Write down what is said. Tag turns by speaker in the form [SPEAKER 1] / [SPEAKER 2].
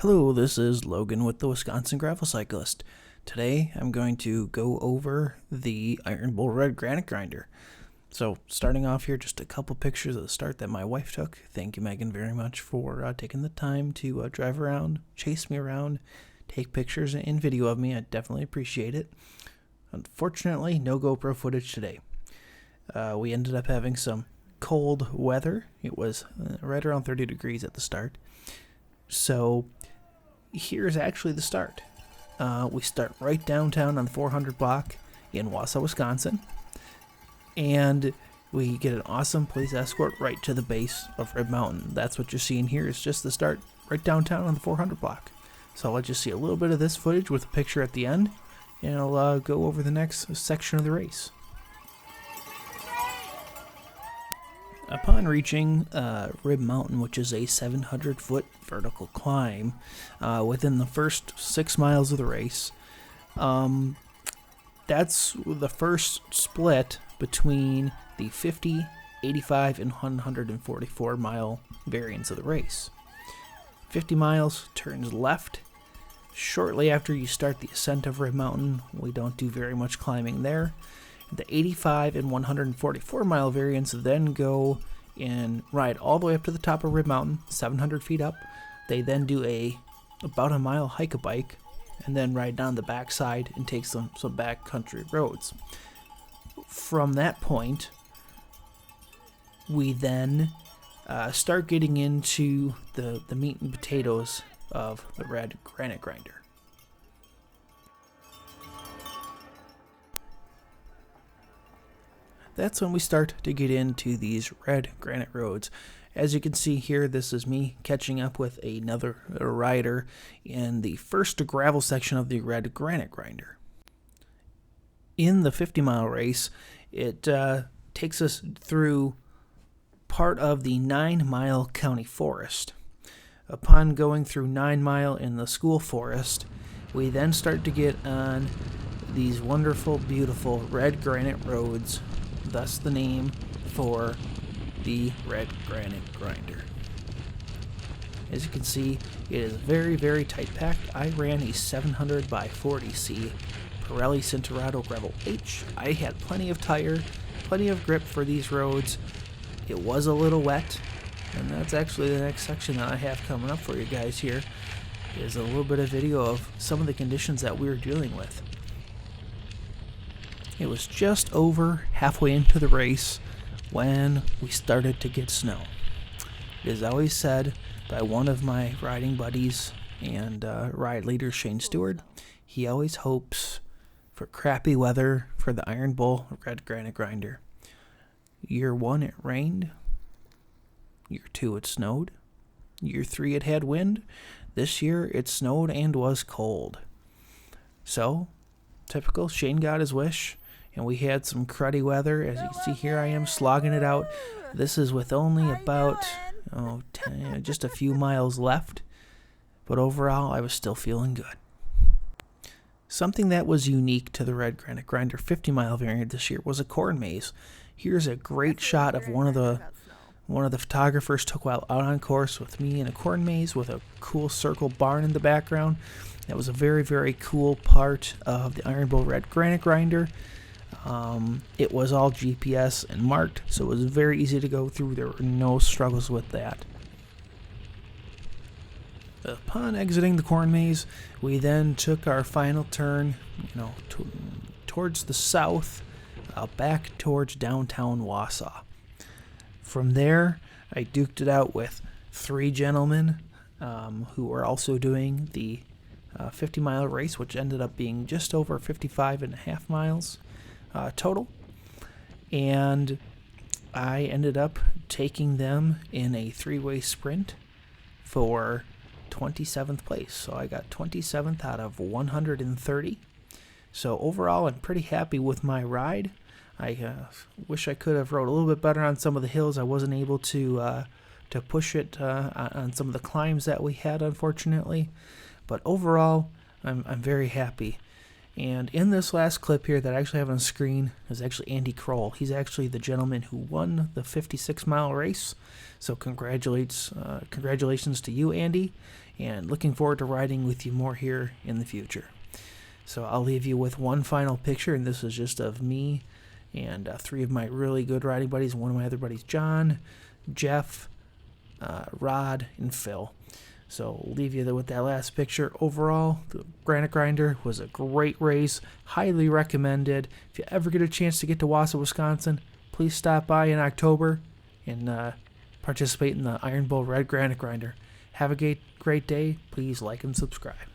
[SPEAKER 1] Hello, this is Logan with the Wisconsin Gravel Cyclist. Today I'm going to go over the Iron Bull Red Granite Grinder. So starting off here, just a couple pictures of the start that my wife took. Thank you, Megan, very much for taking the time to drive around, chase me around, take pictures and video of me. I definitely appreciate it. Unfortunately, no GoPro footage today. We ended up having some cold weather. It was right around 30 degrees at the start. So here's actually the start. We start right downtown on the 400 block in Wausau, Wisconsin. And we get an awesome police escort right to the base of Red Mountain. That's what you're seeing here is just the start right downtown on the 400 block. So I'll let you see a little bit of this footage with a picture at the end. And I'll go over the next section of the race. Upon reaching Rib Mountain, which is a 700-foot vertical climb, within the first 6 miles of the race, that's the first split between the 50, 85, and 144-mile variants of the race. 50 miles turns left. Shortly after you start the ascent of Rib Mountain, we don't do very much climbing there. The 85 and 144-mile variants then go and ride all the way up to the top of Rib Mountain, 700 feet up. They then do about a mile hike-a-bike, and then ride down the backside and take some backcountry roads. From that point, we then start getting into the meat and potatoes of the Red Granite Grinder. That's when we start to get into these red granite roads. As you can see here, this is me catching up with another rider in the first gravel section of the Red Granite Grinder. In the 50-mile race, it takes us through part of the 9-mile county forest. Upon going through 9 Mile in the school forest, we then start to get on these wonderful, beautiful red granite roads, thus the name for the Red Granite Grinder. As you can see, it is very, very tight packed. I ran a 700 by 40C Pirelli Cinturado Gravel H. I had plenty of tire, plenty of grip for these roads. It was a little wet, and that's actually the next section that I have coming up for you guys here, is a little bit of video of some of the conditions that we were dealing with. It was just over halfway into the race when we started to get snow. It is always said by one of my riding buddies and ride leader, Shane Stewart, he always hopes for crappy weather for the Iron Bull Red Granite Grinder. Year 1, it rained. Year 2, it snowed. Year 3, it had wind. This year, it snowed and was cold. So, typical, Shane got his wish, and we had some cruddy weather. As you can see here, I am slogging it out. This is with only about just a few miles left, but overall, I was still feeling good. Something that was unique to the Red Granite Grinder 50-mile variant this year was a corn maze. Here's a great shot of one of the photographers took while out on course with me in a corn maze with a cool circle barn in the background. That was a very, very cool part of the Iron Bull Red Granite Grinder. It was all GPS and marked, so it was very easy to go through. There were no struggles with that. Upon exiting the corn maze, we then took our final turn, towards the south, back towards downtown Wausau. From there, I duked it out with 3 gentlemen who were also doing the 50-mile race, which ended up being just over 55.5 miles total. And I ended up taking them in a 3-way sprint for 27th place. So I got 27th out of 130. So overall, I'm pretty happy with my ride. I wish I could have rode a little bit better on some of the hills. I wasn't able to push it on some of the climbs that we had, unfortunately. But overall, I'm very happy. And in this last clip here that I actually have on the screen is actually Andy Kroll. He's actually the gentleman who won the 56-mile race. So congratulations to you, Andy, and looking forward to riding with you more here in the future. So I'll leave you with one final picture, and this is just of me and 3 of my really good riding buddies, and one of my other buddies, John, Jeff, Rod, and Phil. So I'll leave you with that last picture. Overall, the Granite Grinder was a great race, highly recommended. If you ever get a chance to get to Wausau, Wisconsin, please stop by in October and participate in the Iron Bowl Red Granite Grinder. Have a great day. Please like and subscribe.